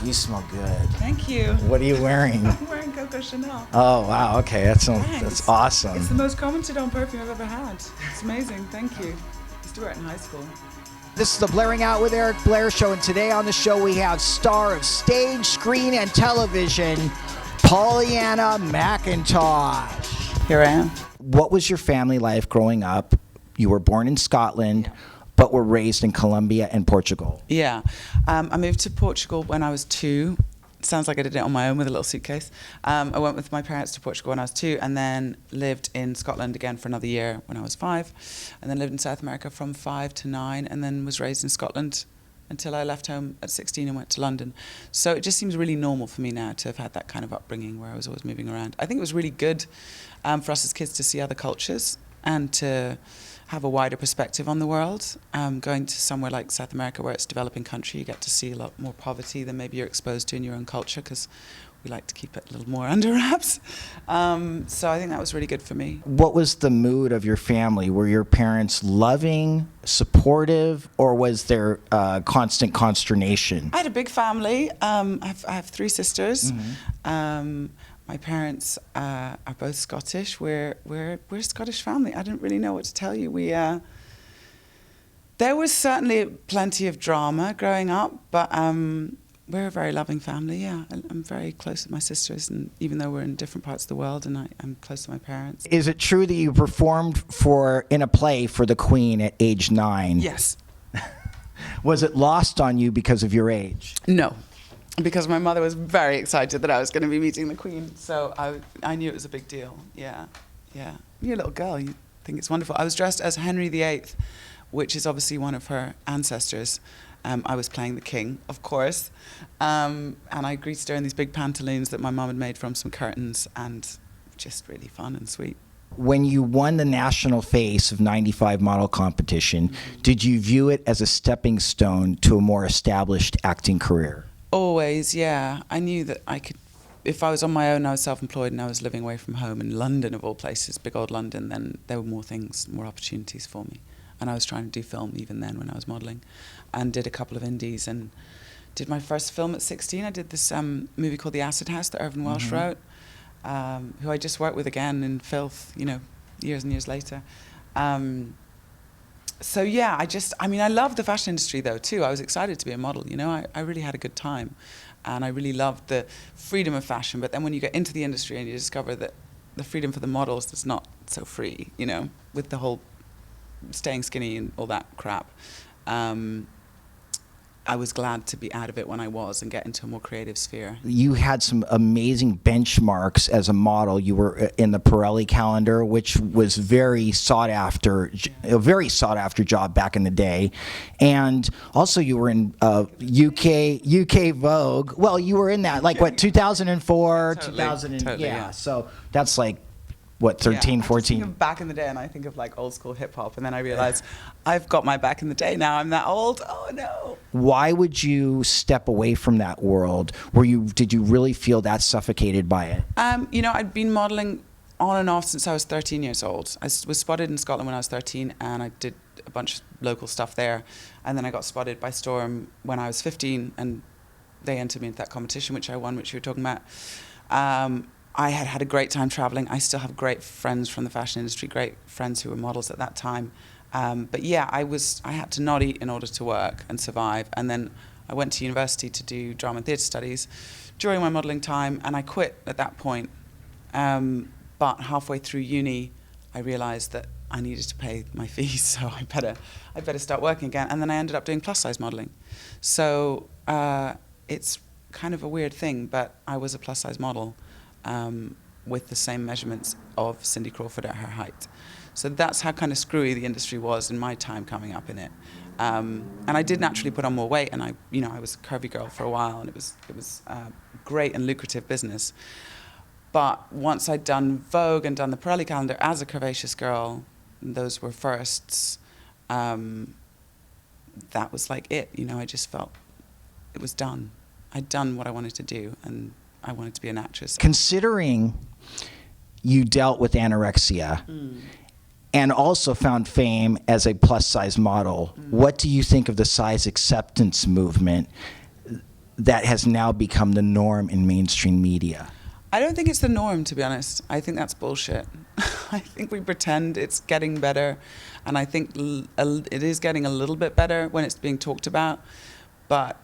you smell good. Thank you. What are you wearing? I'm wearing Coco Chanel. Oh, wow. Okay, that's awesome. It's the most commented on perfume I've ever had. It's amazing. Thank you. I used to wear it in high school. This is the Blairing Out with Eric Blair show, and today on the show we have star of stage, screen, and television, Pollyanna McIntosh. Here I am. What was your family life growing up? You were born in Scotland, but were raised in Colombia and Portugal. Yeah. I moved to Portugal when I was 2. Sounds like I did it on my own with a little suitcase. I went with my parents to Portugal when I was 2, and then lived in Scotland again for another year when I was 5, and then lived in South America from 5 to 9, and then was raised in Scotland until I left home at 16 and went to London. So it just seems really normal for me now to have had that kind of upbringing where I was always moving around. I think it was really good for us as kids to see other cultures and to have a wider perspective on the world. Going to somewhere like South America where it's a developing country, you get to see a lot more poverty than maybe you're exposed to in your own culture, because we like to keep it a little more under wraps. So I think that was really good for me. What was the mood of your family? Were your parents loving, supportive, or was there constant consternation? I had a big family. I have 3 sisters. Mm-hmm. My parents are both Scottish. We're a Scottish family. I didn't really know what to tell you. There was certainly plenty of drama growing up, but we're a very loving family. Yeah, I'm very close with my sisters, and even though we're in different parts of the world, and I'm close to my parents. Is it true that you performed in a play for the Queen at age 9? Yes. Was it lost on you because of your age? No. Because my mother was very excited that I was going to be meeting the Queen, so I knew it was a big deal. Yeah. You're a little girl, you think it's wonderful. I was dressed as Henry VIII, which is obviously one of her ancestors. I was playing the king, of course, and I greeted her in these big pantaloons that my mum had made from some curtains, and just really fun and sweet. When you won the National Face of 95 model competition, did you view it as a stepping stone to a more established acting career? Always, yeah. I knew that I could, if I was on my own, I was self-employed and I was living away from home in London of all places, big old London, then there were more things, more opportunities for me. And I was trying to do film even then when I was modelling, and did a couple of indies and did my first film at 16. I did this movie called The Acid House that Irvine Welsh wrote, who I just worked with again in Filth, years and years later. So yeah, I love the fashion industry though too. I was excited to be a model, I really had a good time, and I really loved the freedom of fashion. But then when you get into the industry and you discover that the freedom for the models is not so free, with the whole staying skinny and all that crap. I was glad to be out of it when I was and get into a more creative sphere. You had some amazing benchmarks as a model. You were in the Pirelli calendar, which was a very sought after job back in the day. And also you were in UK Vogue. Well, you were in that, 2004, totally, 2000, totally, yeah. So that's 13, 14? I think of back in the day, and I think of old school hip hop, and then I realized I've got my back in the day now. I'm that old. Oh no. Why would you step away from that world? Did you really feel that suffocated by it? I'd been modeling on and off since I was 13 years old. I was spotted in Scotland when I was 13, and I did a bunch of local stuff there. And then I got spotted by Storm when I was 15, and they entered me into that competition, which I won, which you were talking about. I had a great time traveling. I still have great friends from the fashion industry, great friends who were models at that time. But yeah, I had to not eat in order to work and survive. And then I went to university to do drama and theatre studies during my modelling time, and I quit at that point. But halfway through uni, I realised that I needed to pay my fees, so I better start working again. And then I ended up doing plus size modelling. So it's kind of a weird thing, but I was a plus size model. With the same measurements of Cindy Crawford at her height. So that's how kind of screwy the industry was in my time coming up in it. And I did naturally put on more weight, and I was a curvy girl for a while, and it was great and lucrative business. But once I'd done Vogue and done the Pirelli calendar as a curvaceous girl, those were firsts, that was it. I just felt it was done. I'd done what I wanted to do, and I wanted to be an actress. Considering you dealt with anorexia and also found fame as a plus-size model, what do you think of the size acceptance movement that has now become the norm in mainstream media? I don't think it's the norm, to be honest. I think that's bullshit. I think we pretend it's getting better, and I think it is getting a little bit better when it's being talked about, but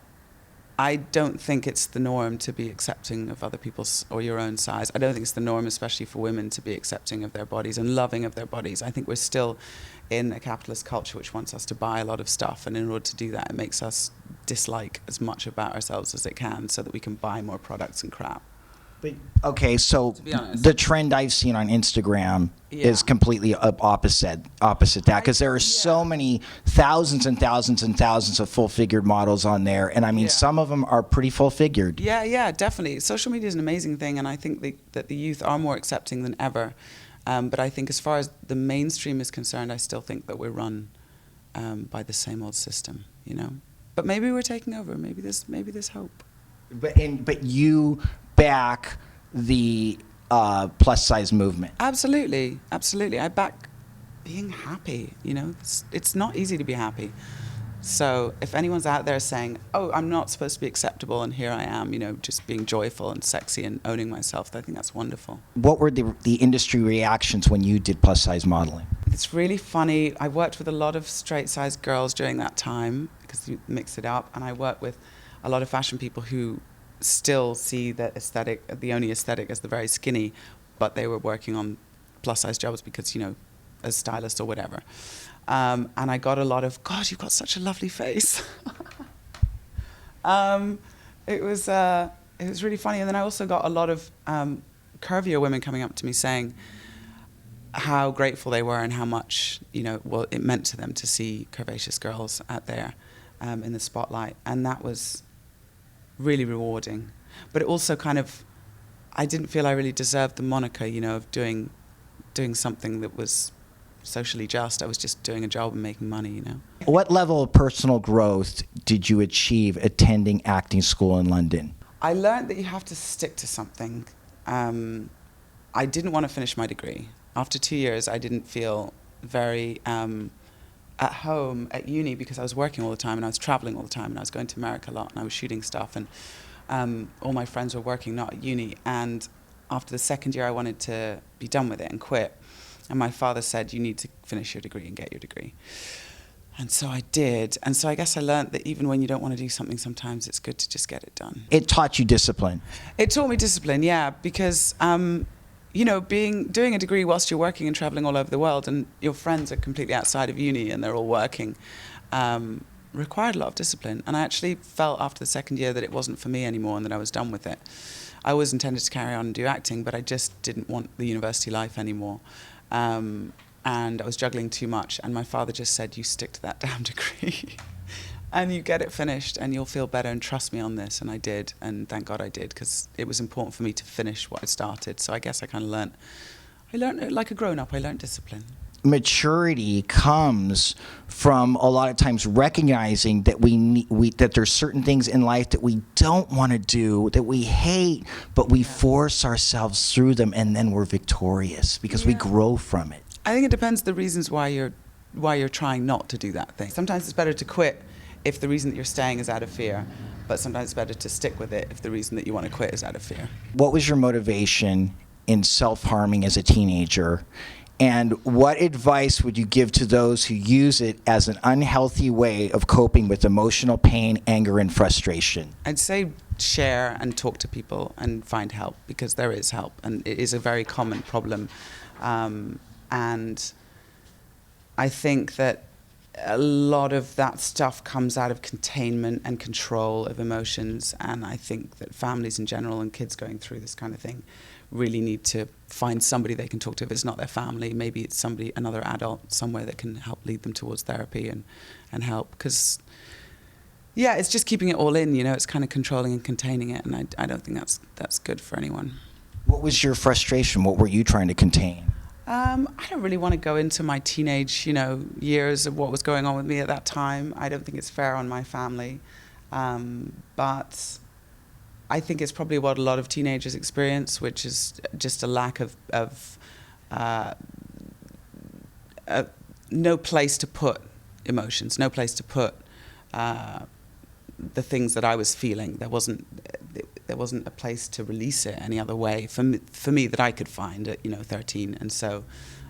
I don't think it's the norm to be accepting of other people's or your own size. I don't think it's the norm, especially for women, to be accepting of their bodies and loving of their bodies. I think we're still in a capitalist culture which wants us to buy a lot of stuff, and in order to do that, it makes us dislike as much about ourselves as it can so that we can buy more products and crap. But, okay, so To be honest. the trend I've seen on Instagram is completely opposite that, because there are so many thousands and thousands and thousands of full-figured models on there, and I mean, some of them are pretty full-figured. Yeah, definitely. Social media is an amazing thing, and I think that the youth are more accepting than ever. But I think as far as the mainstream is concerned, I still think that we're run by the same old system, you know. But maybe we're taking over. Maybe there's hope. But you back the plus size movement. Absolutely. I back being happy. You know, it's not easy to be happy. So if anyone's out there saying, "Oh, I'm not supposed to be acceptable," and here I am, you know, just being joyful and sexy and owning myself, I think that's wonderful. What were the industry reactions when you did plus size modeling? It's really funny. I worked with a lot of straight-sized girls during that time because you mix it up, and I worked with a lot of fashion people who still see that aesthetic, the only aesthetic, as the very skinny, but they were working on plus-size jobs because, you know, as stylists or whatever. And I got a lot of, "God, you've got such a lovely face." It was really funny. And then I also got a lot of curvier women coming up to me saying how grateful they were and how much, you know, well, it meant to them to see curvaceous girls out there in the spotlight. And that was really rewarding. But it also kind of, I didn't feel I really deserved the moniker, you know, of doing something that was socially just. I was just doing a job and making money, you know. What level of personal growth did you achieve attending acting school in London? I learned that you have to stick to something. I didn't want to finish my degree. After 2 years, I didn't feel very at home at uni because I was working all the time and I was traveling all the time and I was going to America a lot and I was shooting stuff, and all my friends were working, not at uni. And after the second year, I wanted to be done with it and quit. And my father said, "You need to finish your degree and get your degree." And so I did. And so I guess I learned that even when you don't want to do something, sometimes it's good to just get it done. It taught you discipline. It taught me discipline, yeah, because, you know, doing a degree whilst you're working and traveling all over the world and your friends are completely outside of uni and they're all working, required a lot of discipline. And I actually felt after the second year that it wasn't for me anymore and that I was done with it. I always intended to carry on and do acting, but I just didn't want the university life anymore. And I was juggling too much, and my father just said, "You stick to that damn degree and you get it finished and you'll feel better, and trust me on this." And I did, and thank God I did, because it was important for me to finish what I started. So I guess I kind of learned like a grown-up, I learned discipline. Maturity comes from a lot of times recognizing that that there's certain things in life that we don't want to do, that we hate, but we force ourselves through them, and then we're victorious because we grow from it. I think it depends the reasons why you're trying not to do that thing. Sometimes it's better to quit if the reason that you're staying is out of fear, but sometimes it's better to stick with it if the reason that you want to quit is out of fear. What was your motivation in self-harming as a teenager? And what advice would you give to those who use it as an unhealthy way of coping with emotional pain, anger, and frustration? I'd say share and talk to people and find help, because there is help, and it is a very common problem. And I think that a lot of that stuff comes out of containment and control of emotions, and I think that families in general and kids going through this kind of thing really need to find somebody they can talk to. If it's not their family, maybe it's another adult somewhere that can help lead them towards therapy and help. Because, yeah, it's just keeping it all in, you know, it's kind of controlling and containing it, and I don't think that's good for anyone. What was your frustration? What were you trying to contain? I don't really want to go into my teenage, you know, years of what was going on with me at that time. I don't think it's fair on my family. But I think it's probably what a lot of teenagers experience, which is just a lack of no place to put emotions, no place to put the things that I was feeling. There wasn't a place to release it any other way for me that I could find at 13, and so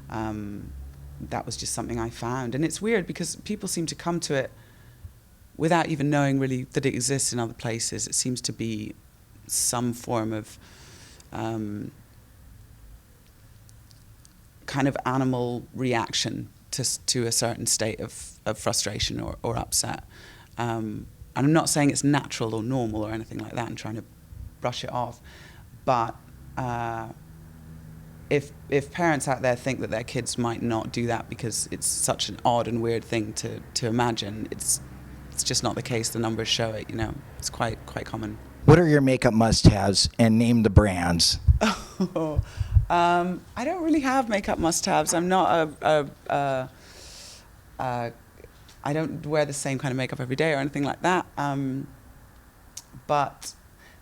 that was just something I found. And it's weird because people seem to come to it without even knowing really that it exists in other places. It seems to be some form of kind of animal reaction to a certain state of frustration or upset. And I'm not saying it's natural or normal or anything like that and trying to brush it off. But if parents out there think that their kids might not do that because it's such an odd and weird thing to imagine, it's just not the case. The numbers show it, It's quite common. What are your makeup must-haves, and name the brands? I don't really have makeup must-haves. I'm not I don't wear the same kind of makeup every day or anything like that. But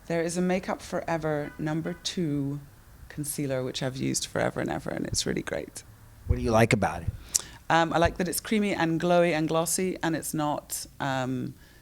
there is a Makeup Forever #2 concealer, which I've used forever and ever, and it's really great. What do you like about it? I like that it's creamy and glowy and glossy, and it's not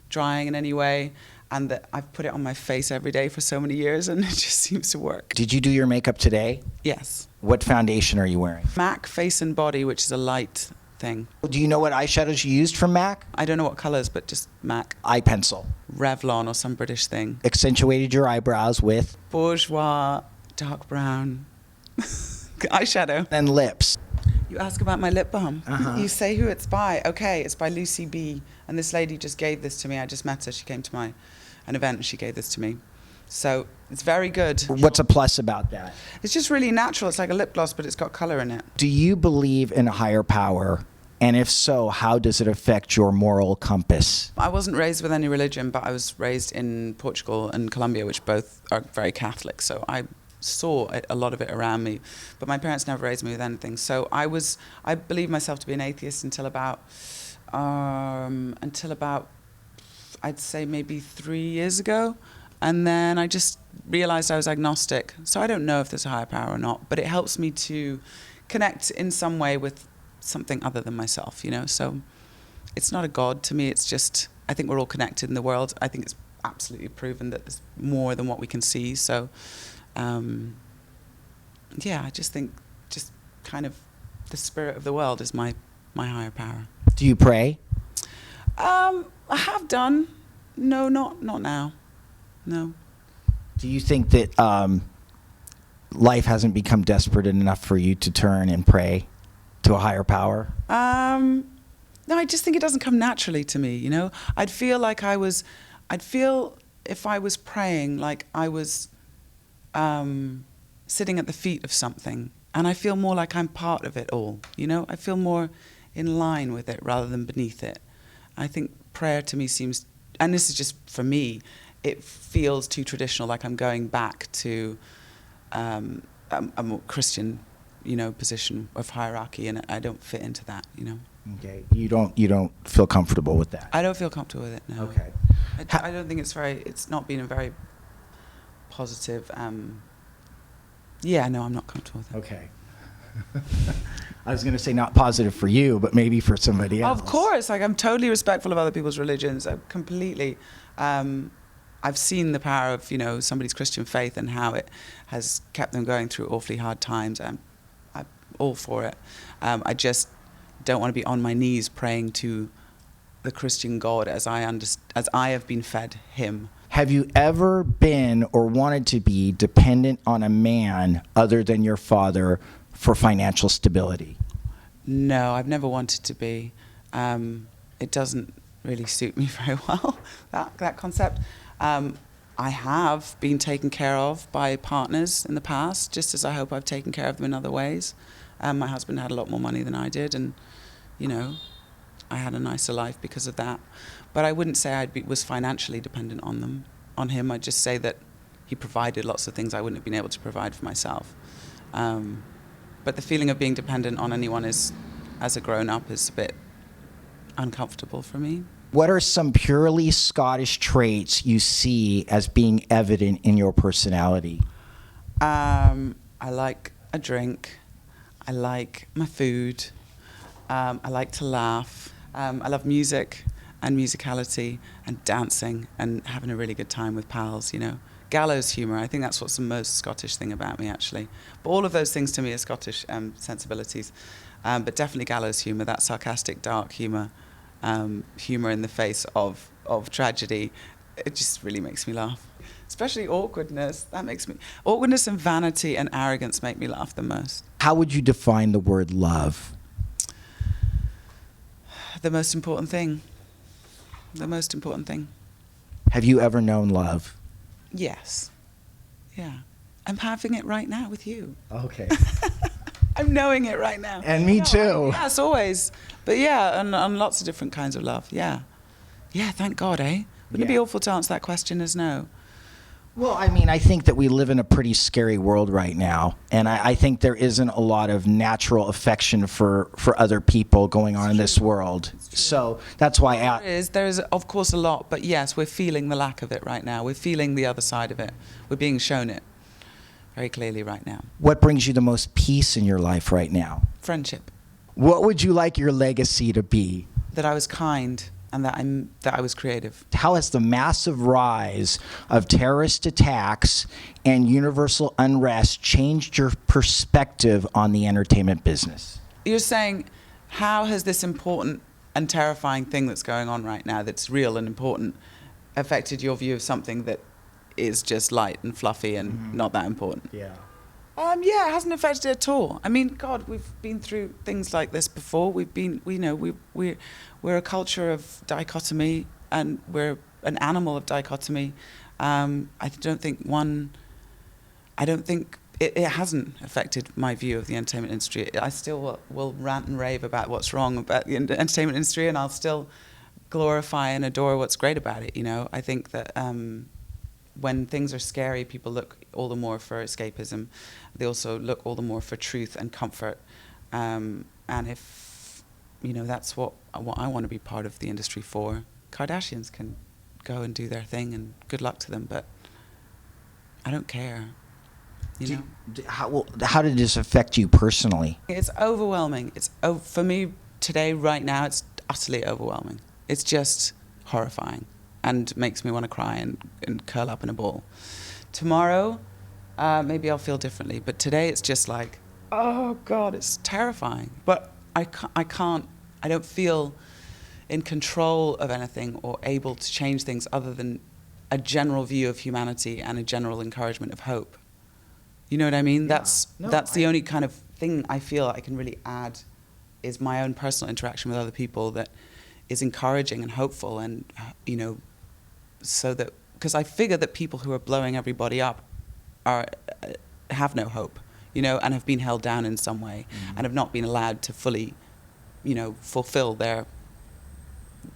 drying in any way, and that I've put it on my face every day for so many years, and it just seems to work. Did you do your makeup today? Yes. What foundation are you wearing? MAC Face and Body, which is a light thing. Do you know what eyeshadows you used from MAC? I don't know what colours, but just MAC. Eye pencil. Revlon or some British thing. Accentuated your eyebrows with? Bourgeois, dark brown eyeshadow. And lips. You ask about my lip balm. Uh-huh. You say who it's by. Okay, it's by Lucy B. And this lady just gave this to me. I just met her. She came to an event and she gave this to me. So it's very good. What's a plus about that? It's just really natural. It's like a lip gloss, but it's got colour in it. Do you believe in a higher power? And if so, how does it affect your moral compass? I wasn't raised with any religion, but I was raised in Portugal and Colombia, which both are very Catholic. So I saw a lot of it around me, but my parents never raised me with anything. So I believed myself to be an atheist until about I'd say maybe 3 years ago. And then I just realized I was agnostic. So I don't know if there's a higher power or not, but it helps me to connect in some way with something other than myself, So it's not a God to me. It's just, I think we're all connected in the world. I think it's absolutely proven that there's more than what we can see. So, I just think just kind of the spirit of the world is my higher power. Do you pray? I have done. No, not now. No. Do you think that life hasn't become desperate enough for you to turn and pray to a higher power? No, I just think it doesn't come naturally to me, I'd feel if I was praying like I was sitting at the feet of something, and I feel more like I'm part of it all, I feel more in line with it rather than beneath it. I think prayer to me seems, and this is just for me, it feels too traditional, like I'm going back to a more Christian, position of hierarchy, and I don't fit into that, Okay. You don't feel comfortable with that? I don't feel comfortable with it, no. Okay. I don't think it's not been a very positive, I'm not comfortable with it. Okay. I was going to say not positive for you, but maybe for somebody else. Of course, I'm totally respectful of other people's religions, completely. I've seen the power of, somebody's Christian faith and how it has kept them going through awfully hard times. I'm all for it. I just don't want to be on my knees praying to the Christian God as I have been fed him. Have you ever been or wanted to be dependent on a man other than your father for financial stability? No, I've never wanted to be. It doesn't really suit me very well, that concept. I have been taken care of by partners in the past, just as I hope I've taken care of them in other ways. My husband had a lot more money than I did, and, I had a nicer life because of that. But I wouldn't say I was financially dependent on him. I'd just say that he provided lots of things I wouldn't have been able to provide for myself. But the feeling of being dependent on anyone as a grown-up is a bit uncomfortable for me. What are some purely Scottish traits you see as being evident in your personality? I like a drink. I like my food. I like to laugh. I love music. and musicality and dancing and having a really good time with pals, you know. Gallows humour, I think that's what's the most Scottish thing about me, actually. But all of those things to me are Scottish sensibilities. But definitely gallows humour, that sarcastic, dark humour, humour in the face of tragedy. It just really makes me laugh. Especially awkwardness. Awkwardness and vanity and arrogance make me laugh the most. How would you define the word love? The most important thing. The most important thing. Have you ever known love? Yes. Yeah. I'm having it right now with you. Okay. I'm knowing it right now. And me too. Yes, always. But yeah, and lots of different kinds of love. Yeah. Yeah, thank God, eh? Wouldn't it be awful to answer that question as no? Well, I mean, I think that we live in a pretty scary world right now, and I think there isn't a lot of natural affection for other people going on in this world. So that's why there is of course a lot, but yes, we're feeling the lack of it right now. We're feeling the other side of it. We're being shown it very clearly right now. What brings you the most peace in your life right now? Friendship. What would you like your legacy to be? That I was kind. And that I was creative. How has the massive rise of terrorist attacks and universal unrest changed your perspective on the entertainment business? You're saying, how has this important and terrifying thing that's going on right now, that's real and important, affected your view of something that is just light and fluffy and not that important? Yeah. Yeah, it hasn't affected it at all. I mean, God, we've been through things like this before. We're a culture of dichotomy, and we're an animal of dichotomy. I don't think it hasn't affected my view of the entertainment industry. I still will rant and rave about what's wrong about the entertainment industry, and I'll still glorify and adore what's great about it. You know, I think that when things are scary, people look all the more for escapism. They also look all the more for truth and comfort. And if, you know, that's what I want to be part of the industry for. Kardashians can go and do their thing, and good luck to them, but I don't care. You know? How did this affect you personally? It's overwhelming. For me today, right now, it's utterly overwhelming. It's just horrifying and makes me want to cry and curl up in a ball. Tomorrow, maybe I'll feel differently, but today it's just like, oh God, it's terrifying. But I don't feel in control of anything or able to change things other than a general view of humanity and a general encouragement of hope. You know what I mean? Yeah. That's the only kind of thing I feel I can really add, is my own personal interaction with other people that is encouraging and hopeful, and, you know, so that, because I figure that people who are blowing everybody up have no hope, you know, and have been held down in some way, and have not been allowed to fully, you know, fulfill their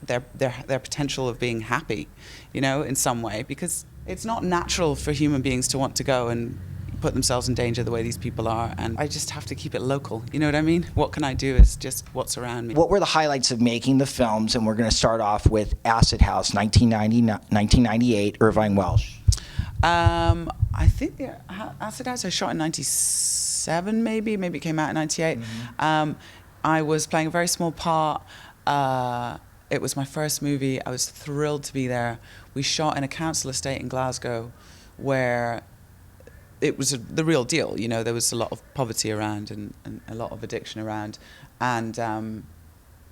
potential of being happy, you know, in some way, because it's not natural for human beings to want to go and put themselves in danger the way these people are, and I just have to keep it local. You know what I mean? What can I do is just what's around me. What were the highlights of making the films? And we're going to start off with Acid House, 1998, Irvine Welsh. I think Acid House I shot in 97, maybe it came out in 98. I was playing a very small part. It was my first movie. I was thrilled to be there. We shot in a council estate in Glasgow where it was the real deal. You know, there was a lot of poverty around and a lot of addiction around. And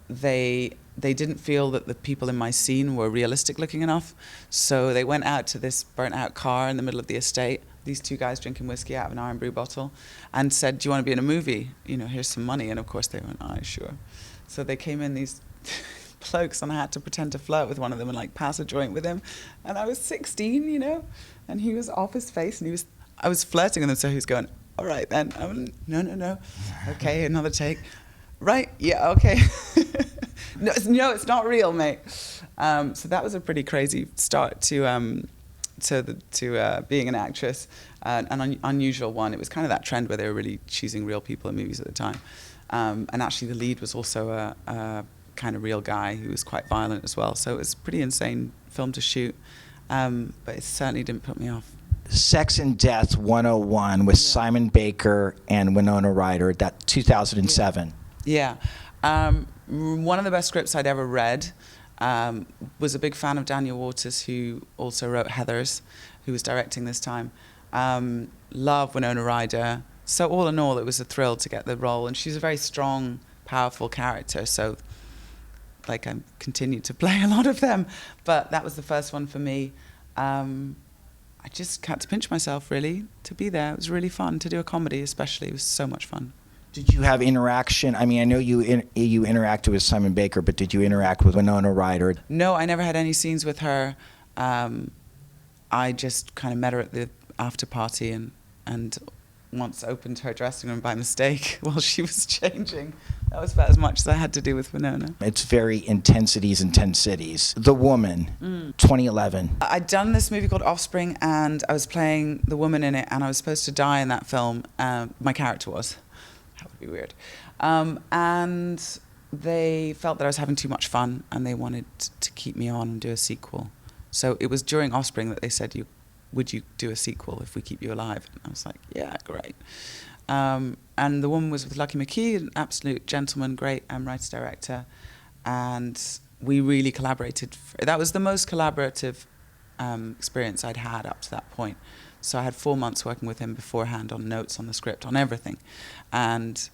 they didn't feel that the people in my scene were realistic looking enough. So they went out to this burnt out car in the middle of the estate, these two guys drinking whiskey out of an iron brew bottle, and said, "Do you want to be in a movie? You know, here's some money." And of course they went, "Aye, sure." So they came in, these blokes, and I had to pretend to flirt with one of them and like pass a joint with him. And I was 16, you know, and he was off his face, and I was flirting with him, so he was going, "All right then." I went, no. Okay, another take. Right, yeah, okay. No, it's not real, mate. So that was a pretty crazy start to being an actress, an unusual one. It was kind of that trend where they were really choosing real people in movies at the time. And actually the lead was also a kind of real guy who was quite violent as well. So it was a pretty insane film to shoot, but it certainly didn't put me off. Sex and Death 101 with Simon Baker and Winona Ryder, that 2007. Yeah. One of the best scripts I'd ever read. Was a big fan of Daniel Waters, who also wrote Heathers, who was directing this time. Love Winona Ryder. So all in all, it was a thrill to get the role. And she's a very strong, powerful character. So like I continued to play a lot of them. But that was the first one for me. I just had to pinch myself, really, to be there. It was really fun to do a comedy, especially. It was so much fun. Did you have interaction? I mean, I know you interacted with Simon Baker, but did you interact with Winona Ryder? No, I never had any scenes with her. I just kind of met her at the after party and once opened her dressing room by mistake while she was changing. That was about as much as I had to do with Winona. It's very intensities and 10 cities. The Woman, 2011. I'd done this movie called Offspring, and I was playing the woman in it, and I was supposed to die in that film. My character was. That would be weird. And they felt that I was having too much fun, and they wanted to keep me on and do a sequel. So it was during Offspring that they said, would you do a sequel if we keep you alive? And I was like, yeah, great. And the woman was with Lucky McKee, an absolute gentleman, great writer-director. And we really collaborated. That was the most collaborative experience I'd had up to that point. So I had 4 months working with him beforehand on notes, on the script, on everything. And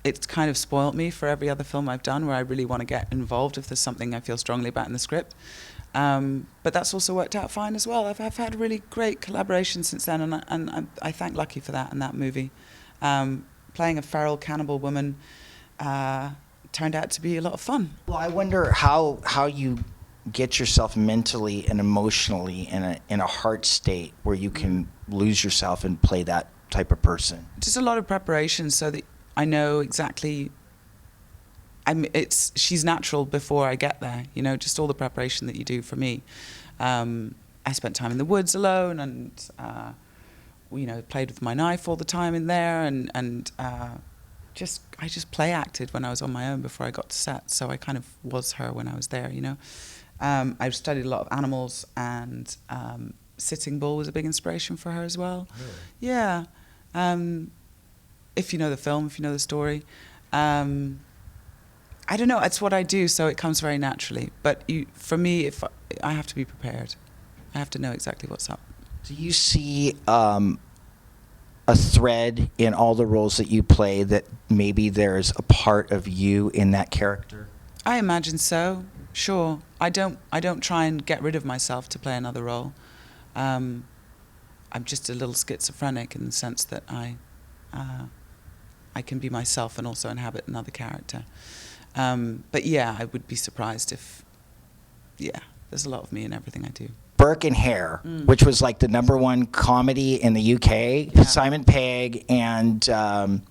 it's kind of spoiled me for every other film I've done where I really want to get involved if there's something I feel strongly about in the script. But that's also worked out fine as well. I've had really great collaboration since then, and I thank Lucky for that in that movie. Playing a feral cannibal woman turned out to be a lot of fun. Well, I wonder how you get yourself mentally and emotionally in a heart state where you can lose yourself and play that type of person. Just a lot of preparation so that I know exactly. She's natural before I get there, just all the preparation that you do for me. I spent time in the woods alone and, played with my knife all the time in there and I just play acted when I was on my own before I got to set. So I kind of was her when I was there, I've studied a lot of animals and Sitting Bull was a big inspiration for her as well. Really? Yeah. If you know the film, if you know the story. I don't know, it's what I do, so it comes very naturally. But for me, if I have to be prepared. I have to know exactly what's up. Do you see a thread in all the roles that you play that maybe there's a part of you in that character? I imagine so, sure. I don't try and get rid of myself to play another role. I'm just a little schizophrenic in the sense that I can be myself and also inhabit another character. But yeah, I would be surprised if, there's a lot of me in everything I do. Burke and Hare, which was like the #1 comedy in the UK. Yeah. Simon Pegg and... Isla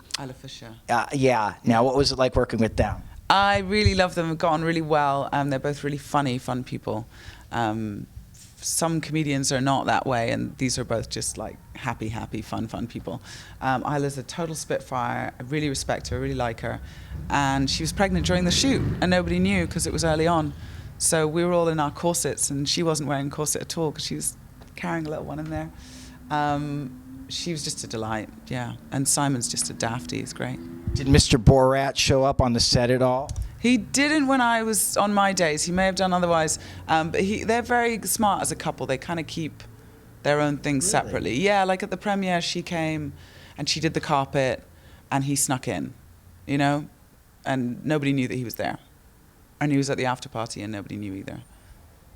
Fisher. Yeah. Now, what was it like working with them? I really love them. We've got on really well. They're both really funny, fun people. Some comedians are not that way, and these are both just like happy, fun people. Isla's a total spitfire. I really respect her, I really like her. And she was pregnant during the shoot, and nobody knew because it was early on. So we were all in our corsets, and she wasn't wearing a corset at all because she was carrying a little one in there. She was just a delight, yeah. And Simon's just a dafty, he's great. Did Mr. Borat show up on the set at all? He didn't when I was on my days. He may have done otherwise. But they're very smart as a couple. They kind of keep their own things separately. Yeah, like at the premiere, she came and she did the carpet and he snuck in, and nobody knew that he was there. And he was at the after party and nobody knew either.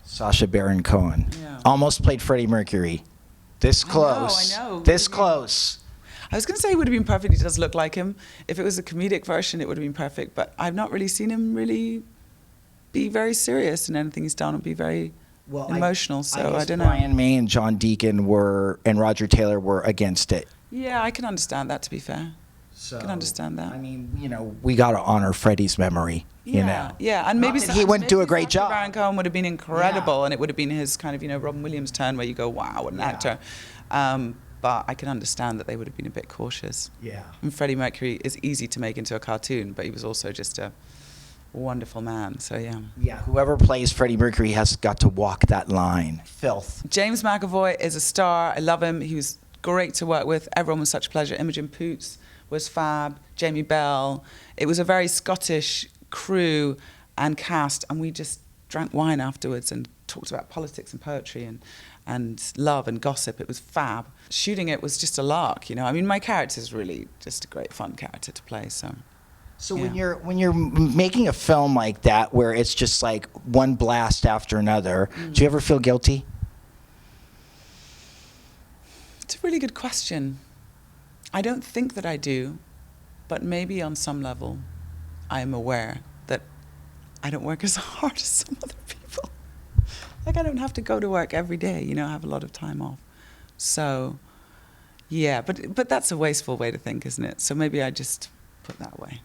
Sacha Baron Cohen. Yeah. Almost played Freddie Mercury. This close. I know. This close. I was going to say it would have been perfect. He does look like him. If it was a comedic version, it would have been perfect. But I've not really seen him really be very serious in anything he's done or be very emotional. So I don't know. Brian May and John Deacon and Roger Taylor were against it. Yeah, I can understand that, to be fair. So, I can understand that. I mean, we got to honor Freddie's memory, Yeah, and maybe he wouldn't do a great job. Baron Cohen would have been incredible, and it would have been his kind of, Robin Williams' turn where you go, wow, what an actor. But I can understand that they would have been a bit cautious. Yeah. And Freddie Mercury is easy to make into a cartoon, but he was also just a wonderful man, so yeah. Yeah, whoever plays Freddie Mercury has got to walk that line. Filth. James McAvoy is a star. I love him. He was great to work with. Everyone was such a pleasure. Imogen Poots was fab. Jamie Bell. It was a very Scottish crew and cast, and we just drank wine afterwards and talked about politics and poetry and love and gossip. It was fab. Shooting it was just a lark, you know. I mean, my character's really just a great fun character to play, so. So Yeah. when you're making a film like that, where it's just like one blast after another, do you ever feel guilty? It's a really good question. I don't think that I do, but maybe on some level I am aware that I don't work as hard as some other people. Like, I don't have to go to work every day, you know, I have a lot of time off. So, yeah, but that's a wasteful way to think, isn't it? So maybe I just put that way.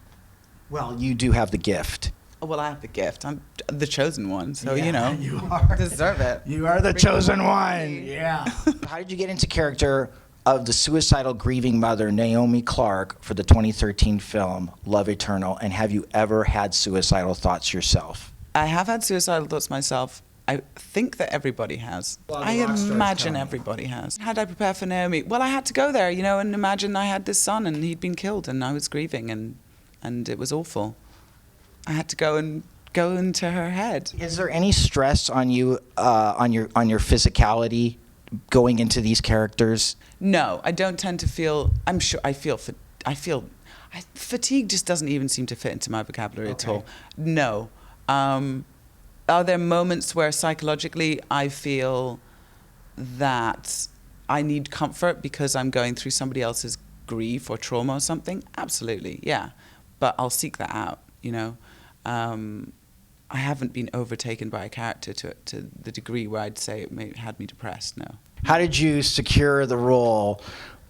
Well, you do have the gift. Oh, well, I have the gift. I'm the chosen one, so, Yeah, you know, you are. deserve it. You are the Bring chosen it one. on. Yeah. How did you get into character of the suicidal grieving mother, Naomi Clark, for the 2013 film Love Eternal? And have you ever had suicidal thoughts yourself? I have had suicidal thoughts myself. I think that everybody has. Well, the I rock stars imagine tell me. everybody has. How did I prepare for Naomi? Well, I had to go there, you know, and imagine I had this son and he'd been killed and I was grieving and it was awful. I had to go into her head. Is there any stress on you, on your physicality, going into these characters? No, I don't tend to feel. I'm sure I feel. Fatigue just doesn't even seem to fit into my vocabulary at all. No. Are there moments where psychologically I feel that I need comfort because I'm going through somebody else's grief or trauma or something? Absolutely, yeah. But I'll seek that out, you know. I haven't been overtaken by a character to the degree where I'd say it had me depressed, no. How did you secure the role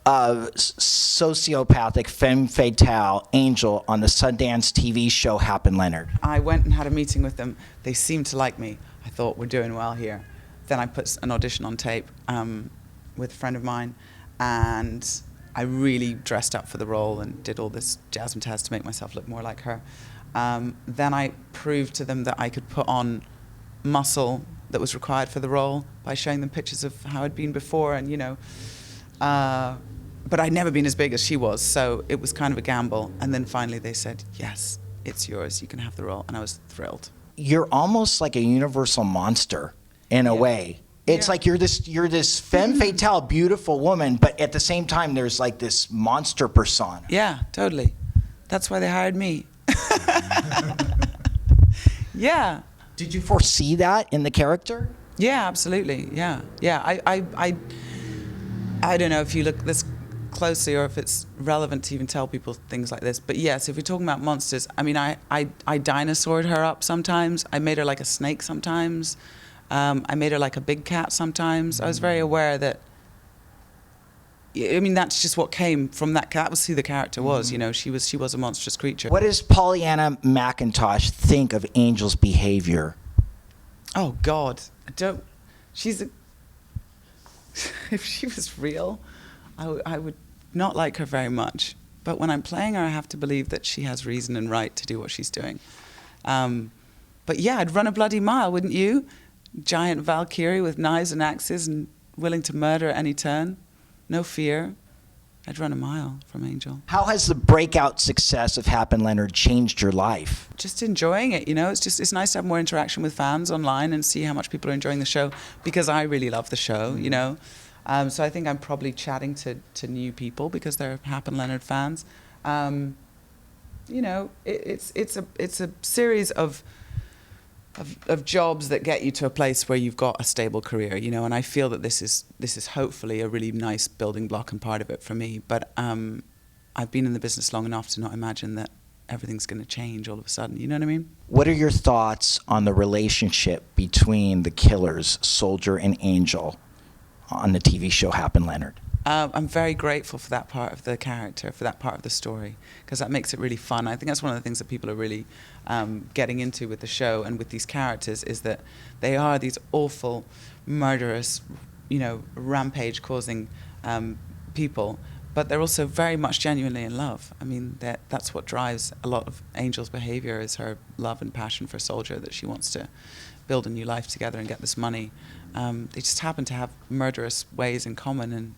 of sociopathic femme fatale Angel on the Sundance TV show Happen Leonard? I went and had a meeting with them. They seemed to like me. I thought, we're doing well here. Then I put an audition on tape with a friend of mine, and I really dressed up for the role and did all this jazz and test to make myself look more like her. Then I proved to them that I could put on muscle that was required for the role by showing them pictures of how I'd been before, and, you know, but I'd never been as big as she was, so it was kind of a gamble. And then finally they said, yes, it's yours, you can have the role, and I was thrilled. You're almost like a universal monster in a way. It's like you're this femme fatale, beautiful woman, but at the same time there's like this monster persona. Yeah, totally. That's why they hired me. Yeah. Did you foresee that in the character? Yeah, absolutely. Yeah. I don't know if you look this closely or if it's relevant to even tell people things like this, but yes, if we're talking about monsters, I mean, I dinosaured her up sometimes. I made her like a snake sometimes. I made her like a big cat sometimes. I was very aware that, I mean, that's just what came from that. That was who the character was. You know, she was a monstrous creature. What does Pollyanna McIntosh think of Angel's behavior? Oh God, she's if she was real, I would not like her very much. But when I'm playing her, I have to believe that she has reason and right to do what she's doing. But yeah, I'd run a bloody mile, wouldn't you? Giant Valkyrie with knives and axes and willing to murder at any turn. No fear. I'd run a mile from Angel. How has the breakout success of Happen Leonard changed your life? Just enjoying it, you know. It's nice to have more interaction with fans online and see how much people are enjoying the show, because I really love the show, you know. So I think I'm probably chatting to new people because they're Happen Leonard fans. You know, it's a series of jobs that get you to a place where you've got a stable career, you know, and I feel that this is hopefully a really nice building block and part of it for me. But I've been in the business long enough to not imagine that everything's going to change all of a sudden, you know what I mean? What are your thoughts on the relationship between the killers, Soldier and Angel, on the TV show Happen Leonard? I'm very grateful for that part of the character, for that part of the story, because that makes it really fun. I think that's one of the things that people are really getting into with the show and with these characters, is that they are these awful, murderous, you know, rampage-causing people, but they're also very much genuinely in love. I mean, that's what drives a lot of Angel's behavior, is her love and passion for Soldier, that she wants to build a new life together and get this money. They just happen to have murderous ways in common, and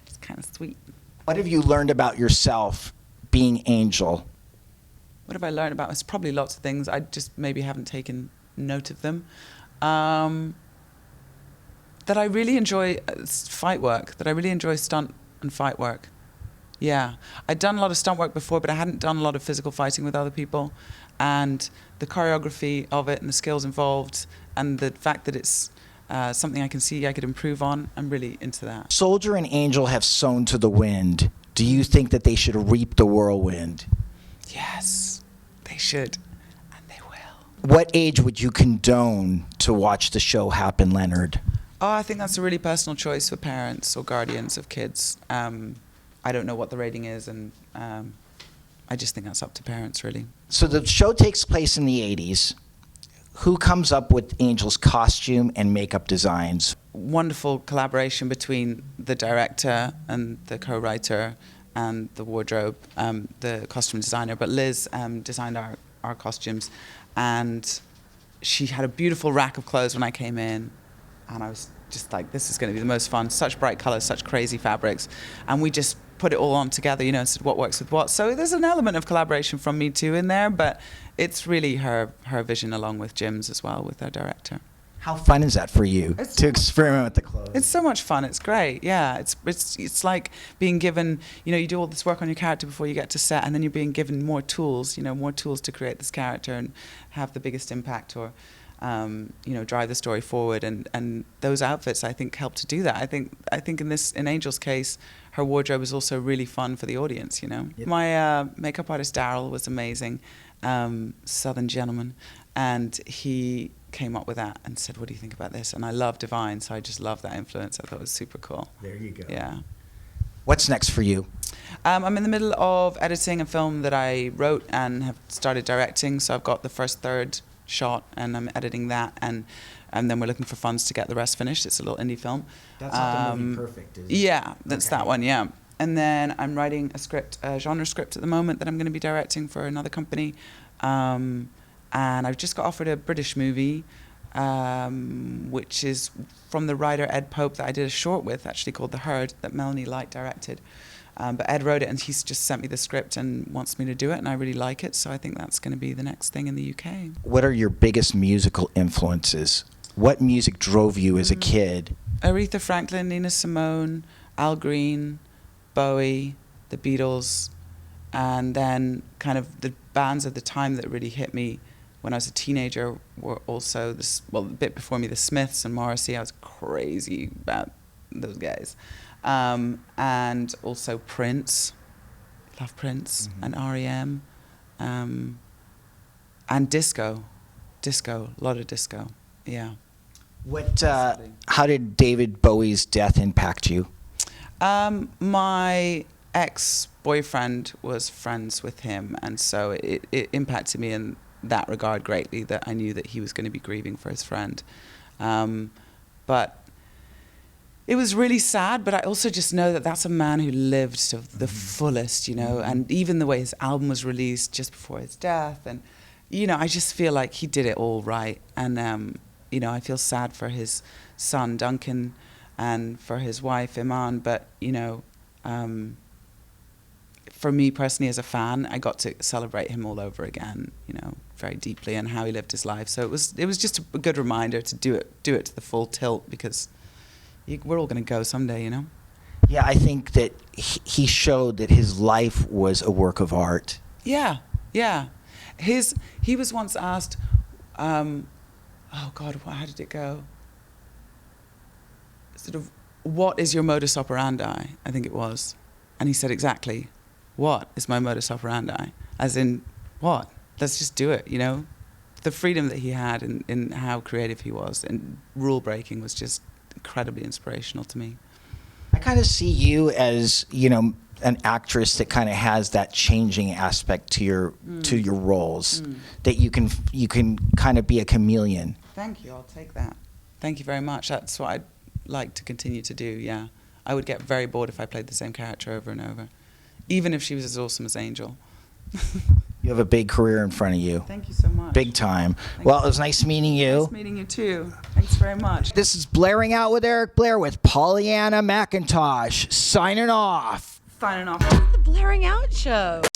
it's kind of sweet. What have you learned about yourself being Angel? What have I learned about? It's probably lots of things. I just maybe haven't taken note of them. That I really enjoy fight work, that I really enjoy stunt and fight work. Yeah. I'd done a lot of stunt work before, but I hadn't done a lot of physical fighting with other people. And the choreography of it and the skills involved and the fact that it's something I can see I could improve on, I'm really into that. Soldier and Angel have sown to the wind. Do you think that they should reap the whirlwind? Yes, they should. And they will. What age would you condone to watch the show happen, Leonard? Oh, I think that's a really personal choice for parents or guardians of kids. I don't know what the rating is, and I just think that's up to parents, really. So the show takes place in the 80s. Who comes up with Angel's costume and makeup designs? Wonderful collaboration between the director and the co-writer and the wardrobe, the costume designer. But Liz designed our costumes, and she had a beautiful rack of clothes when I came in. And I was just like, this is going to be the most fun. Such bright colors, such crazy fabrics. And we just put it all on together, you know, and said what works with what. So there's an element of collaboration from me too in there, but it's really her vision along with Jim's as well, with our director. How fun is that for you to experiment with the clothes? It's so much fun. It's great. Yeah, it's like being given, you know, you do all this work on your character before you get to set, and then you're being given more tools, you know, more tools to create this character and have the biggest impact or you know, drive the story forward, and those outfits I think help to do that. I think in Angel's case, her wardrobe is also really fun for the audience. You know, yep. My makeup artist Daryl was amazing, Southern gentleman, and he came up with that and said, "What do you think about this?" And I love Divine, so I just love that influence. I thought it was super cool. There you go. Yeah. What's next for you? I'm in the middle of editing a film that I wrote and have started directing. So I've got the first third shot and I'm editing that, and then we're looking for funds to get the rest finished. It's a little indie film. That's not the movie Perfect, is it? Yeah, that's okay. That one, yeah. And then I'm writing a genre script at the moment that I'm going to be directing for another company. And I've just got offered a British movie, which is from the writer Ed Pope that I did a short with, actually, called The Herd, that Melanie Light directed. But Ed wrote it, and he's just sent me the script and wants me to do it, and I really like it, so I think that's going to be the next thing in the UK. What are your biggest musical influences? What music drove you as a kid? Aretha Franklin, Nina Simone, Al Green, Bowie, the Beatles, and then kind of the bands at the time that really hit me when I was a teenager were also, a bit before me, the Smiths and Morrissey. I was crazy about those guys. And also Prince, love Prince, and R.E.M., and disco, a lot of disco, yeah. How did David Bowie's death impact you? My ex-boyfriend was friends with him, and so it impacted me in that regard greatly, that I knew that he was going to be grieving for his friend. But it was really sad, but I also just know that that's a man who lived to the fullest, you know, and even the way his album was released just before his death, and, you know, I just feel like he did it all right, and, you know, I feel sad for his son, Duncan, and for his wife, Iman, but, you know, for me personally as a fan, I got to celebrate him all over again, you know, very deeply, and how he lived his life. So it was just a good reminder to do it to the full tilt, because we're all going to go someday, you know? Yeah, I think that he showed that his life was a work of art. Yeah, yeah. He was once asked, oh God, how did it go? Sort of, what is your modus operandi? I think it was. And he said, exactly, what is my modus operandi? As in, what? Let's just do it, you know? The freedom that he had in how creative he was, and rule breaking was just incredibly inspirational to me. I kind of see you as, you know, an actress that kind of has that changing aspect to your roles, that you can kind of be a chameleon. Thank you. I'll take that. Thank you very much. That's what I'd like to continue to do. Yeah, I would get very bored if I played the same character over and over, even if she was as awesome as Angel. You have a big career in front of you. Thank you so much. Big time. Well, it was nice meeting you. Nice meeting you too. Thanks very much. This is Blairing Out with Eric Blair with Pollyanna McIntosh. Signing off. Signing off. The Blairing Out Show.